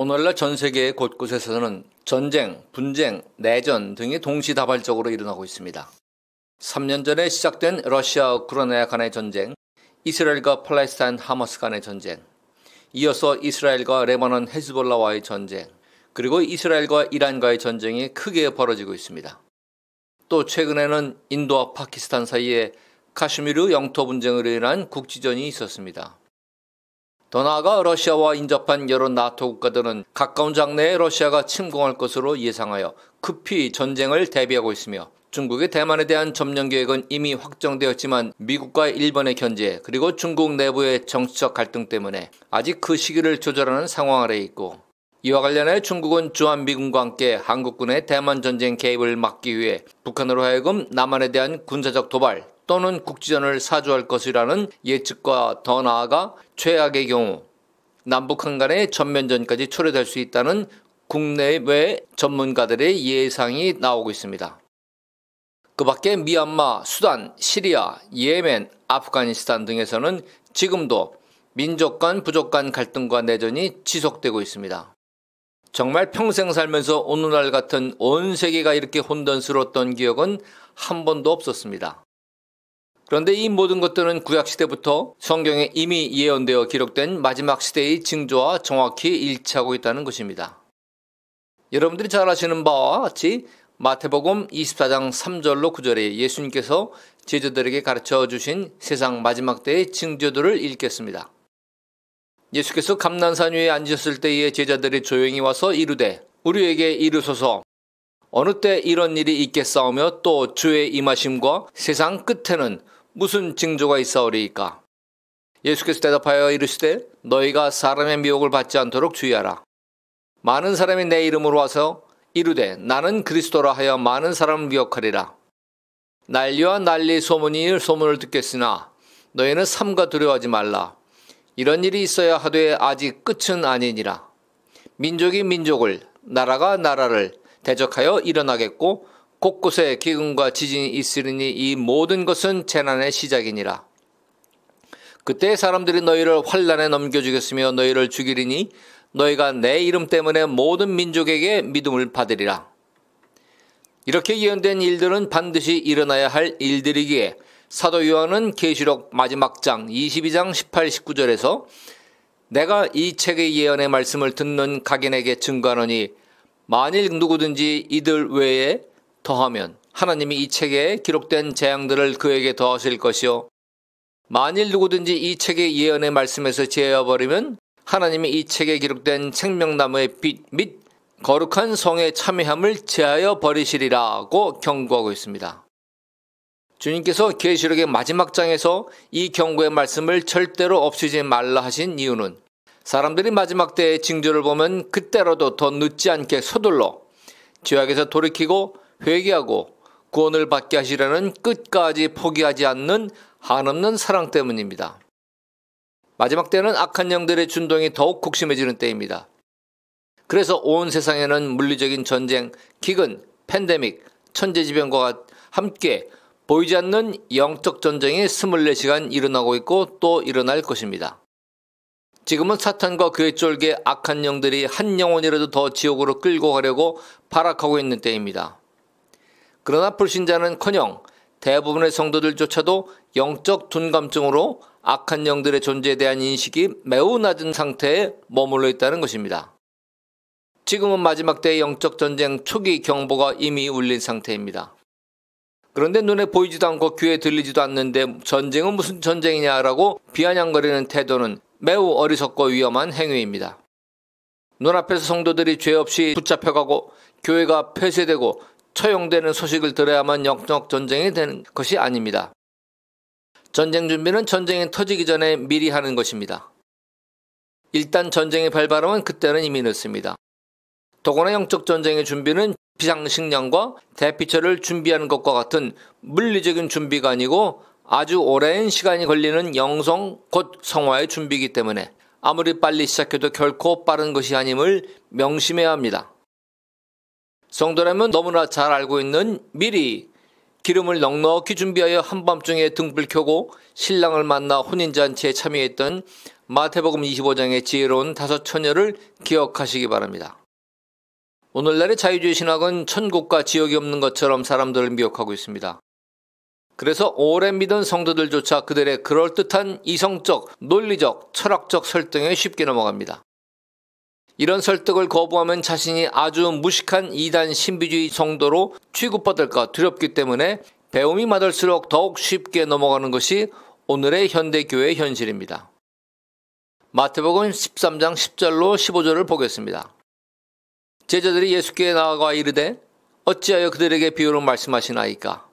오늘날 전 세계 곳곳에서는 전쟁, 분쟁, 내전 등이 동시다발적으로 일어나고 있습니다. 3년 전에 시작된 러시아 우크라이나 간의 전쟁, 이스라엘과 팔레스타인 하마스 간의 전쟁, 이어서 이스라엘과 레바논 헤즈볼라와의 전쟁, 그리고 이스라엘과 이란과의 전쟁이 크게 벌어지고 있습니다. 또 최근에는 인도와 파키스탄 사이에 카슈미르 영토 분쟁으로 인한 국지전이 있었습니다. 더 나아가 러시아와 인접한 여러 나토 국가들은 가까운 장래에 러시아가 침공할 것으로 예상하여 급히 전쟁을 대비하고 있으며, 중국의 대만에 대한 점령 계획은 이미 확정되었지만 미국과 일본의 견제 그리고 중국 내부의 정치적 갈등 때문에 아직 그 시기를 조절하는 상황 아래에 있고, 이와 관련해 중국은 주한미군과 함께 한국군의 대만 전쟁 개입을 막기 위해 북한으로 하여금 남한에 대한 군사적 도발 또는 국지전을 사주할 것이라는 예측과 더 나아가 최악의 경우 남북한 간의 전면전까지 초래될 수 있다는 국내외 전문가들의 예상이 나오고 있습니다. 그 밖에 미얀마, 수단, 시리아, 예멘, 아프가니스탄 등에서는 지금도 민족 간 부족 간 갈등과 내전이 지속되고 있습니다. 정말 평생 살면서 오늘날 같은 온 세계가 이렇게 혼돈스러웠던 기억은 한 번도 없었습니다. 그런데 이 모든 것들은 구약시대부터 성경에 이미 예언되어 기록된 마지막 시대의 징조와 정확히 일치하고 있다는 것입니다. 여러분들이 잘 아시는 바와 같이 마태복음 24장 3절로 9절에 예수님께서 제자들에게 가르쳐 주신 세상 마지막 때의 징조들을 읽겠습니다. 예수께서 감난산 위에 앉으셨을 때에 제자들이 조용히 와서 이르되 우리에게 이르소서 어느 때 이런 일이 있겠사오며 또 주의 임하심과 세상 끝에는 무슨 징조가 있사오리이까? 예수께서 대답하여 이르시되 너희가 사람의 미혹을 받지 않도록 주의하라. 많은 사람이 내 이름으로 와서 이르되 나는 그리스도라 하여 많은 사람을 미혹하리라. 난리와 난리 소문을 듣겠으나 너희는 삼가 두려워하지 말라. 이런 일이 있어야 하되 아직 끝은 아니니라. 민족이 민족을, 나라가 나라를 대적하여 일어나겠고 곳곳에 기근과 지진이 있으리니 이 모든 것은 재난의 시작이니라. 그때 사람들이 너희를 환난에 넘겨주겠으며 너희를 죽이리니 너희가 내 이름 때문에 모든 민족에게 믿음을 받으리라. 이렇게 예언된 일들은 반드시 일어나야 할 일들이기에 사도 요한은 계시록 마지막 장 22장 18, 19절에서 내가 이 책의 예언의 말씀을 듣는 각인에게 증거하노니 만일 누구든지 이들 외에 더하면 하나님이 이 책에 기록된 재앙들을 그에게 더하실 것이요 만일 누구든지 이 책의 예언의 말씀에서 제어버리면 하나님이 이 책에 기록된 생명나무의 빛 및 거룩한 성의 참회함을 제하여 버리시리라고 경고하고 있습니다. 주님께서 계시록의 마지막 장에서 이 경고의 말씀을 절대로 없애지 말라 하신 이유는 사람들이 마지막 때의 징조를 보면 그때라도 더 늦지 않게 서둘러 죄악에서 돌이키고 회개하고 구원을 받게 하시려는 끝까지 포기하지 않는 한없는 사랑 때문입니다. 마지막 때는 악한 영들의 준동이 더욱 극심해지는 때입니다. 그래서 온 세상에는 물리적인 전쟁, 기근, 팬데믹, 천재지변과 함께 보이지 않는 영적 전쟁이 24시간 일어나고 있고 또 일어날 것입니다. 지금은 사탄과 그의 쫄개 악한 영들이 한 영혼이라도 더 지옥으로 끌고 가려고 발악하고 있는 때입니다. 그러나 불신자는커녕 대부분의 성도들조차도 영적 둔감증으로 악한 영들의 존재에 대한 인식이 매우 낮은 상태에 머물러 있다는 것입니다. 지금은 마지막 때의 영적 전쟁 초기 경보가 이미 울린 상태입니다. 그런데 눈에 보이지도 않고 귀에 들리지도 않는데 전쟁은 무슨 전쟁이냐라고 비아냥거리는 태도는 매우 어리석고 위험한 행위입니다. 눈앞에서 성도들이 죄 없이 붙잡혀가고 교회가 폐쇄되고 처형되는 소식을 들어야만 영적 전쟁이 되는 것이 아닙니다. 전쟁 준비는 전쟁이 터지기 전에 미리 하는 것입니다. 일단 전쟁이 발발하면 그때는 이미 늦습니다. 더구나 영적 전쟁의 준비는 비상식량과 대피처를 준비하는 것과 같은 물리적인 준비가 아니고 아주 오랜 시간이 걸리는 영성 곧 성화의 준비이기 때문에 아무리 빨리 시작해도 결코 빠른 것이 아님을 명심해야 합니다. 성도라면 너무나 잘 알고 있는 미리 기름을 넉넉히 준비하여 한밤중에 등불 켜고 신랑을 만나 혼인잔치에 참여했던 마태복음 25장의 지혜로운 5 처녀를 기억하시기 바랍니다. 오늘날의 자유주의 신학은 천국과 지옥이 없는 것처럼 사람들을 미혹하고 있습니다. 그래서 오래 믿은 성도들조차 그들의 그럴듯한 이성적, 논리적, 철학적 설득에 쉽게 넘어갑니다. 이런 설득을 거부하면 자신이 아주 무식한 이단 신비주의 성도로 취급받을까 두렵기 때문에 배움이 많을수록 더욱 쉽게 넘어가는 것이 오늘의 현대교회의 현실입니다. 마태복음 13장 10절로 15절을 보겠습니다. 제자들이 예수께 나아가 이르되 어찌하여 그들에게 비유로 말씀하시나이까?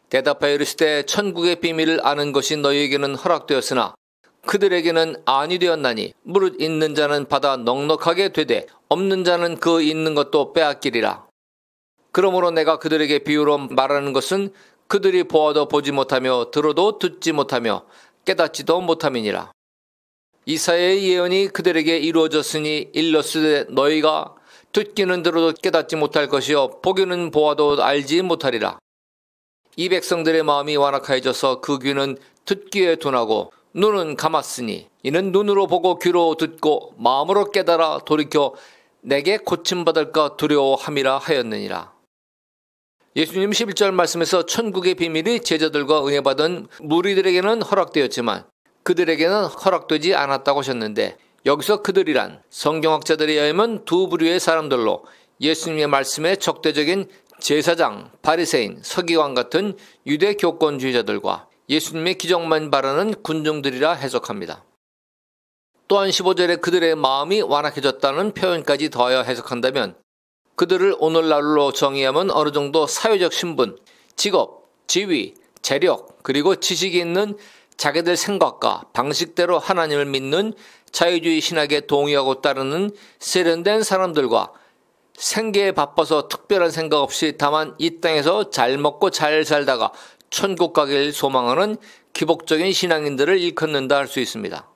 대답하여 이르시되 천국의 비밀을 아는 것이 너희에게는 허락되었으나 그들에게는 아니 되었나니 무릇 있는 자는 받아 넉넉하게 되되 없는 자는 그 있는 것도 빼앗기리라. 그러므로 내가 그들에게 비유로 말하는 것은 그들이 보아도 보지 못하며 들어도 듣지 못하며 깨닫지도 못함이니라. 이사야의 예언이 그들에게 이루어졌으니 일렀으되 너희가 듣기는 들어도 깨닫지 못할 것이요 보기는 보아도 알지 못하리라. 이 백성들의 마음이 완악해져서 그 귀는 듣기에 둔하고 눈은 감았으니 이는 눈으로 보고 귀로 듣고 마음으로 깨달아 돌이켜 내게 고침받을까 두려워함이라 하였느니라. 예수님 11절 말씀에서 천국의 비밀이 제자들과 은혜받은 무리들에게는 허락되었지만 그들에게는 허락되지 않았다고 하셨는데 여기서 그들이란 성경학자들에 의하면 두 부류의 사람들로 예수님의 말씀에 적대적인 제사장, 바리새인, 서기관 같은 유대 교권주의자들과 예수님의 기적만 바라는 군중들이라 해석합니다. 또한 15절에 그들의 마음이 완악해졌다는 표현까지 더하여 해석한다면 그들을 오늘날로 정의하면 어느 정도 사회적 신분, 직업, 지위, 재력, 그리고 지식이 있는 자기들 생각과 방식대로 하나님을 믿는 자유주의 신학에 동의하고 따르는 세련된 사람들과 생계에 바빠서 특별한 생각 없이 다만 이 땅에서 잘 먹고 잘 살다가 천국 가길 소망하는 기복적인 신앙인들을 일컫는다 할 수 있습니다.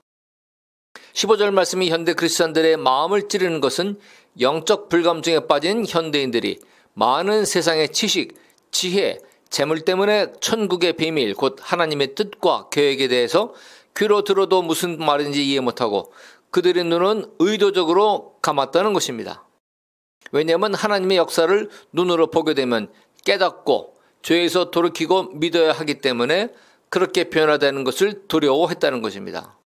15절 말씀이 현대 크리스찬들의 마음을 찌르는 것은 영적 불감증에 빠진 현대인들이 많은 세상의 지식, 지혜, 재물 때문에 천국의 비밀, 곧 하나님의 뜻과 계획에 대해서 귀로 들어도 무슨 말인지 이해 못하고 그들의 눈은 의도적으로 감았다는 것입니다. 왜냐하면 하나님의 역사를 눈으로 보게 되면 깨닫고 죄에서 돌이키고 믿어야 하기 때문에 그렇게 변화되는 것을 두려워했다는 것입니다.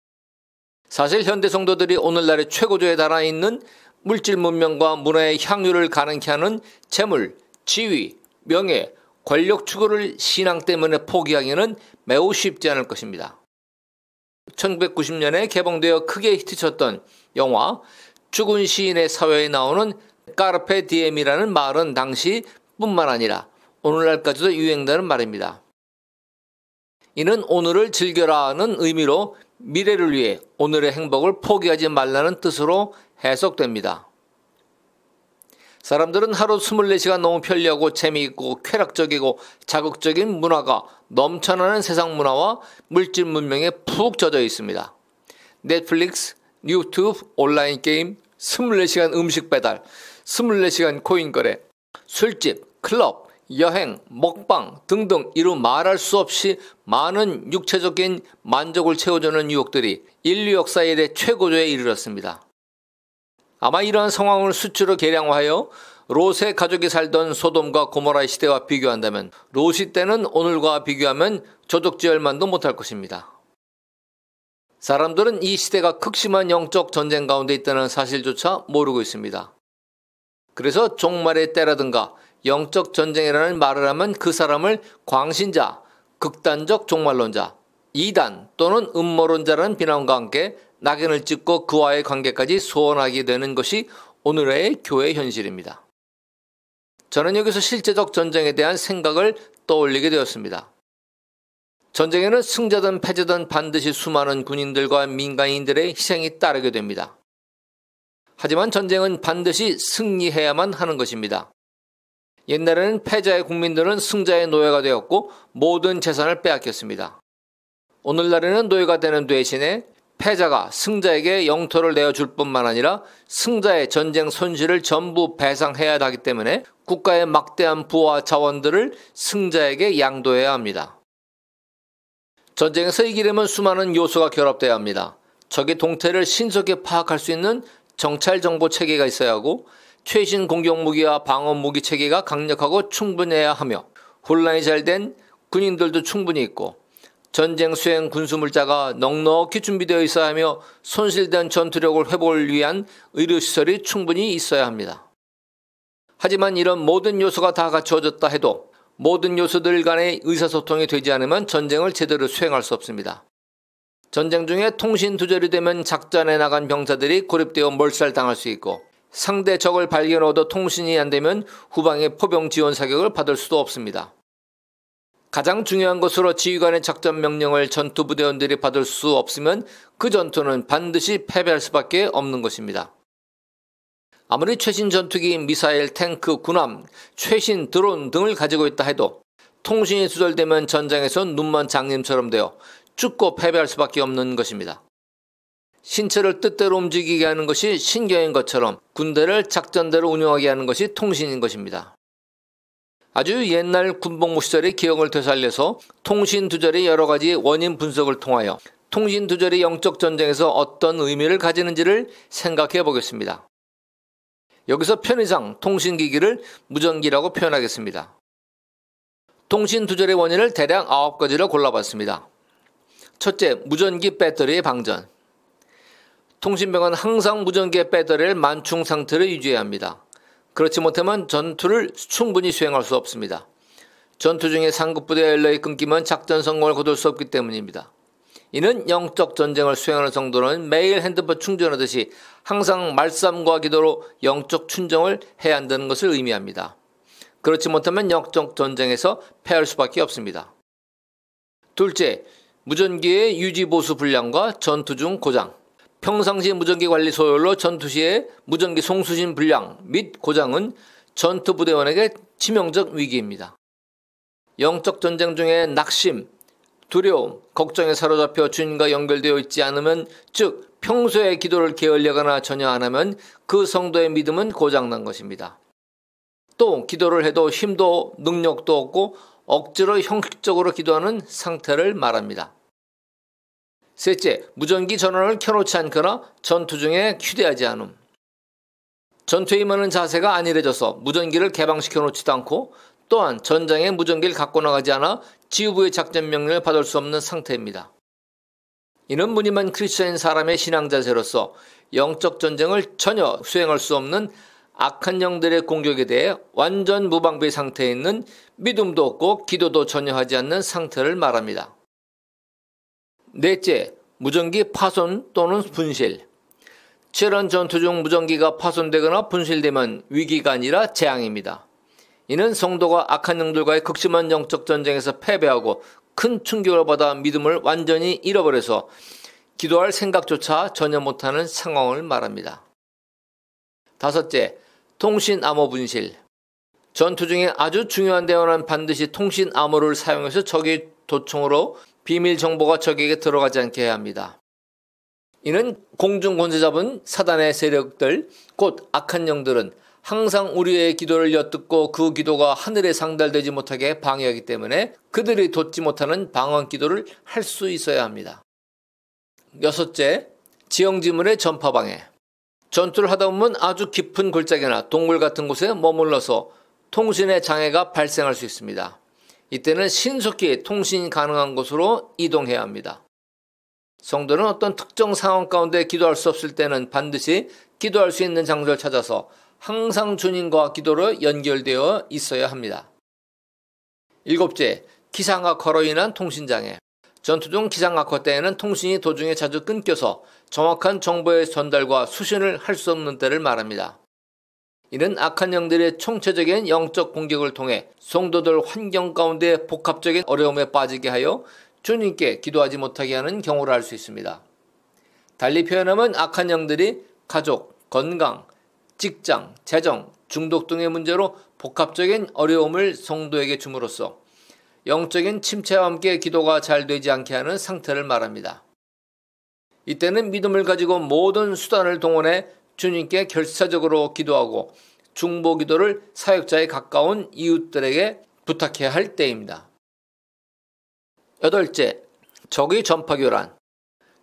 사실 현대 성도들이 오늘날의 최고조에 달아 있는 물질 문명과 문화의 향유를 가능케 하는 재물, 지위, 명예, 권력 추구를 신앙 때문에 포기하기는 매우 쉽지 않을 것입니다. 1990년에 개봉되어 크게 히트쳤던 영화 죽은 시인의 사회에 나오는 까르페 디엠이라는 말은 당시 뿐만 아니라 오늘날까지도 유행되는 말입니다. 이는 오늘을 즐겨라는 의미로 미래를 위해 오늘의 행복을 포기하지 말라는 뜻으로 해석됩니다. 사람들은 하루 24시간 너무 편리하고 재미있고 쾌락적이고 자극적인 문화가 넘쳐나는 세상 문화와 물질 문명에 푹 젖어 있습니다. 넷플릭스, 유튜브, 온라인 게임, 24시간 음식 배달, 24시간 코인 거래, 술집, 클럽, 여행, 먹방 등등 이루 말할 수 없이 많은 육체적인 만족을 채워주는 유혹들이 인류 역사 이래 최고조에 이르렀습니다. 아마 이러한 상황을 수치로 계량화하여 롯의 가족이 살던 소돔과 고모라의 시대와 비교한다면 롯이 때는 오늘과 비교하면 조족지혈만도 못할 것입니다. 사람들은 이 시대가 극심한 영적 전쟁 가운데 있다는 사실조차 모르고 있습니다. 그래서 종말의 때라든가 영적 전쟁이라는 말을 하면 그 사람을 광신자, 극단적 종말론자, 이단 또는 음모론자라는 비난과 함께 낙인을 찍고 그와의 관계까지 소원하게 되는 것이 오늘의 교회 현실입니다. 저는 여기서 실제적 전쟁에 대한 생각을 떠올리게 되었습니다. 전쟁에는 승자든 패자든 반드시 수많은 군인들과 민간인들의 희생이 따르게 됩니다. 하지만 전쟁은 반드시 승리해야만 하는 것입니다. 옛날에는 패자의 국민들은 승자의 노예가 되었고 모든 재산을 빼앗겼습니다. 오늘날에는 노예가 되는 대신에 패자가 승자에게 영토를 내어줄 뿐만 아니라 승자의 전쟁 손실을 전부 배상해야 하기 때문에 국가의 막대한 부와 자원들을 승자에게 양도해야 합니다. 전쟁에서 이기려면 수많은 요소가 결합돼야 합니다. 적의 동태를 신속히 파악할 수 있는 정찰 정보 체계가 있어야 하고 최신 공격 무기와 방어 무기 체계가 강력하고 충분해야 하며 훈련이 잘 된 군인들도 충분히 있고 전쟁 수행 군수물자가 넉넉히 준비되어 있어야 하며 손실된 전투력을 회복을 위한 의료시설이 충분히 있어야 합니다. 하지만 이런 모든 요소가 다 갖추어졌다 해도 모든 요소들 간의 의사소통이 되지 않으면 전쟁을 제대로 수행할 수 없습니다. 전쟁 중에 통신 두절이 되면 작전에 나간 병사들이 고립되어 몰살당할 수 있고 상대 적을 발견해도 통신이 안 되면 후방의 포병 지원 사격을 받을 수도 없습니다. 가장 중요한 것으로 지휘관의 작전 명령을 전투 부대원들이 받을 수 없으면 그 전투는 반드시 패배할 수밖에 없는 것입니다. 아무리 최신 전투기, 미사일, 탱크, 군함, 최신 드론 등을 가지고 있다 해도 통신이 두절되면 전장에서 눈먼 장님처럼 되어 죽고 패배할 수밖에 없는 것입니다. 신체를 뜻대로 움직이게 하는 것이 신경인 것처럼 군대를 작전대로 운영하게 하는 것이 통신인 것입니다. 아주 옛날 군복무 시절의 기억을 되살려서 통신 두절의 여러 가지 원인 분석을 통하여 통신 두절이 영적 전쟁에서 어떤 의미를 가지는지를 생각해 보겠습니다. 여기서 편의상 통신기기를 무전기라고 표현하겠습니다. 통신 두절의 원인을 대략 9가지를 골라봤습니다. 첫째, 무전기 배터리의 방전. 통신병은 항상 무전기의 배터리를 만충 상태로 유지해야 합니다. 그렇지 못하면 전투를 충분히 수행할 수 없습니다. 전투 중에 상급부대 연락이 끊기면 작전 성공을 거둘 수 없기 때문입니다. 이는 영적 전쟁을 수행하는 성도는 매일 핸드폰 충전하듯이 항상 말씀과 기도로 영적 충전을 해야 한다는 것을 의미합니다. 그렇지 못하면 영적 전쟁에서 패할 수밖에 없습니다. 둘째, 무전기의 유지보수 불량과 전투 중 고장. 평상시 무전기 관리 소홀로 전투 시에 무전기 송수신 불량 및 고장은 전투 부대원에게 치명적 위기입니다. 영적 전쟁 중에 낙심, 두려움, 걱정에 사로잡혀 주님과 연결되어 있지 않으면, 즉 평소에 기도를 게을리하거나 전혀 안 하면 그 성도의 믿음은 고장난 것입니다. 또 기도를 해도 힘도 능력도 없고 억지로 형식적으로 기도하는 상태를 말합니다. 셋째, 무전기 전원을 켜놓지 않거나 전투 중에 휴대하지 않음. 전투에 임하는 자세가 안일해져서 무전기를 개방시켜 놓지도 않고 또한 전장에 무전기를 갖고 나가지 않아 지휘부의 작전 명령을 받을 수 없는 상태입니다. 이는 무늬만 크리스천인 사람의 신앙 자세로서 영적 전쟁을 전혀 수행할 수 없는 악한 영들의 공격에 대해 완전 무방비 상태에 있는 믿음도 없고 기도도 전혀 하지 않는 상태를 말합니다. 넷째, 무전기 파손 또는 분실. 치열한 전투 중 무전기가 파손되거나 분실되면 위기가 아니라 재앙입니다. 이는 성도가 악한 영들과의 극심한 영적 전쟁에서 패배하고 큰 충격을 받아 믿음을 완전히 잃어버려서 기도할 생각조차 전혀 못하는 상황을 말합니다. 다섯째, 통신 암호 분실. 전투 중에 아주 중요한 대원은 반드시 통신 암호를 사용해서 적의 도청으로 비밀 정보가 적에게 들어가지 않게 해야 합니다. 이는 공중 권세 잡은 사단의 세력들, 곧 악한 영들은 항상 우리의 기도를 엿듣고 그 기도가 하늘에 상달되지 못하게 방해하기 때문에 그들이 돋지 못하는 방언 기도를 할 수 있어야 합니다. 여섯째, 지형지물의 전파 방해. 전투를 하다 보면 아주 깊은 골짜기나 동굴 같은 곳에 머물러서 통신의 장애가 발생할 수 있습니다. 이때는 신속히 통신이 가능한 곳으로 이동해야 합니다. 성도는 어떤 특정 상황 가운데 기도할 수 없을 때는 반드시 기도할 수 있는 장소를 찾아서 항상 주님과 기도로 연결되어 있어야 합니다. 일곱째, 기상악화로 인한 통신장애. 전투 중 기상악화 때에는 통신이 도중에 자주 끊겨서 정확한 정보의 전달과 수신을 할 수 없는 때를 말합니다. 이는 악한 영들의 총체적인 영적 공격을 통해 성도들 환경 가운데 복합적인 어려움에 빠지게 하여 주님께 기도하지 못하게 하는 경우를 알 수 있습니다. 달리 표현하면 악한 영들이 가족, 건강, 직장, 재정, 중독 등의 문제로 복합적인 어려움을 성도에게 줌으로써 영적인 침체와 함께 기도가 잘 되지 않게 하는 상태를 말합니다. 이때는 믿음을 가지고 모든 수단을 동원해 주님께 결사적으로 기도하고 중보 기도를 사역자에 가까운 이웃들에게 부탁해야 할 때입니다. 여덟째, 적의 전파교란.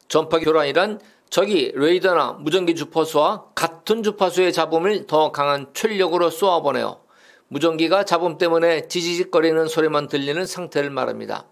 전파교란이란 적이 레이더나 무전기 주파수와 같은 주파수의 잡음을 더 강한 출력으로 쏘아보내어 무전기가 잡음 때문에 지지직거리는 소리만 들리는 상태를 말합니다.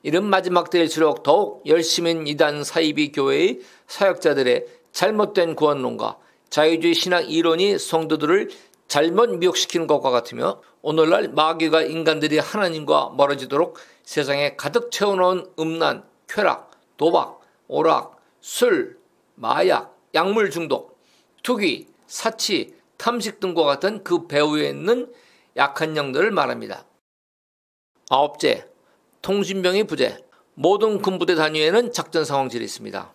이른 마지막 때일수록 더욱 열심인 이단 사이비 교회의 사역자들의 잘못된 구원론과 자유주의 신학 이론이 성도들을 잘못 미혹시키는 것과 같으며 오늘날 마귀가 인간들이 하나님과 멀어지도록 세상에 가득 채워놓은 음란, 쾌락, 도박, 오락, 술, 마약, 약물 중독, 투기, 사치, 탐식 등과 같은 그 배후에 있는 약한 영들을 말합니다. 아홉째, 통신병의 부재. 모든 군부대 단위에는 작전 상황실이 있습니다.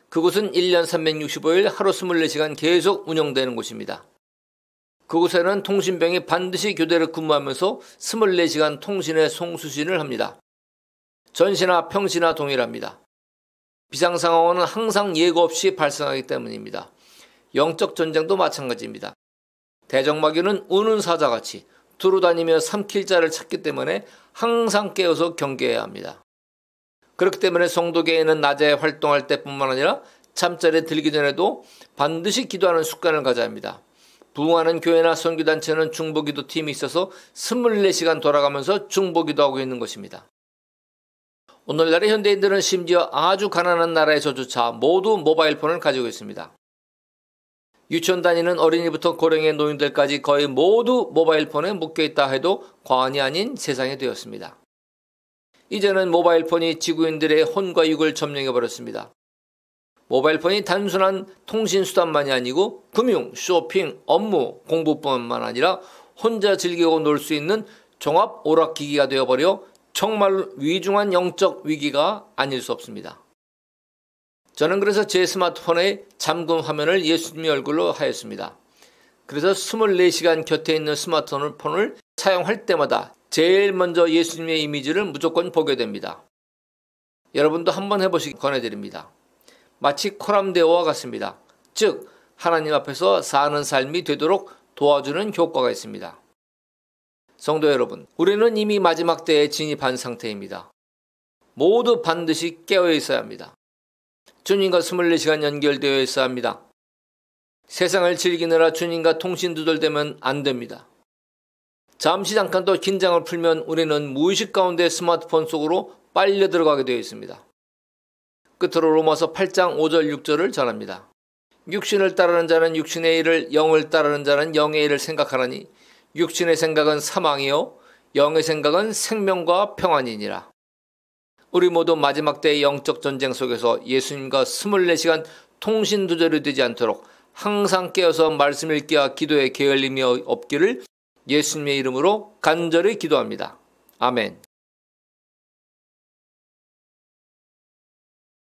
그곳은 1년 365일 하루 24시간 계속 운영되는 곳입니다. 그곳에는 통신병이 반드시 교대를 근무하면서 24시간 통신의 송수신을 합니다. 전시나 평시나 동일합니다. 비상상황은 항상 예고 없이 발생하기 때문입니다. 영적 전쟁도 마찬가지입니다. 대적마귀는 우는 사자같이 두루다니며 삼킬 자를 찾기 때문에 항상 깨어서 경계해야 합니다. 그렇기 때문에 성도계에는 낮에 활동할 때뿐만 아니라 잠자리에 들기 전에도 반드시 기도하는 습관을 가져야 합니다. 부흥하는 교회나 선교단체는 중보기도 팀이 있어서 24시간 돌아가면서 중보기도하고 있는 것입니다. 오늘날의 현대인들은 심지어 아주 가난한 나라에서조차 모두 모바일폰을 가지고 있습니다. 유치원 다니는 어린이부터 고령의 노인들까지 거의 모두 모바일폰에 묶여있다 해도 과언이 아닌 세상이 되었습니다. 이제는 모바일폰이 지구인들의 혼과 육을 점령해버렸습니다. 모바일폰이 단순한 통신수단만이 아니고 금융, 쇼핑, 업무, 공부뿐만 아니라 혼자 즐기고 놀 수 있는 종합 오락기기가 되어버려 정말 위중한 영적 위기가 아닐 수 없습니다. 저는 그래서 제 스마트폰의 잠금 화면을 예수님의 얼굴로 하였습니다. 그래서 24시간 곁에 있는 스마트폰을 사용할 때마다 제일 먼저 예수님의 이미지를 무조건 보게 됩니다. 여러분도 한번 해보시기 권해드립니다. 마치 코람데오와 같습니다. 즉 하나님 앞에서 사는 삶이 되도록 도와주는 효과가 있습니다. 성도 여러분, 우리는 이미 마지막 때에 진입한 상태입니다. 모두 반드시 깨어 있어야 합니다. 주님과 24시간 연결되어 있어야 합니다. 세상을 즐기느라 주님과 통신 두절되면 안 됩니다. 잠깐 또 긴장을 풀면 우리는 무의식 가운데 스마트폰 속으로 빨려 들어가게 되어 있습니다. 끝으로 로마서 8장 5절 6절을 전합니다. 육신을 따르는 자는 육신의 일을, 영을 따르는 자는 영의 일을 생각하라니 육신의 생각은 사망이요 영의 생각은 생명과 평안이니라. 우리 모두 마지막 때의 영적 전쟁 속에서 예수님과 24시간 통신 두절이 되지 않도록 항상 깨어서 말씀 읽기와 기도에 게을림이 없기를 예수님의 이름으로 간절히 기도합니다. 아멘.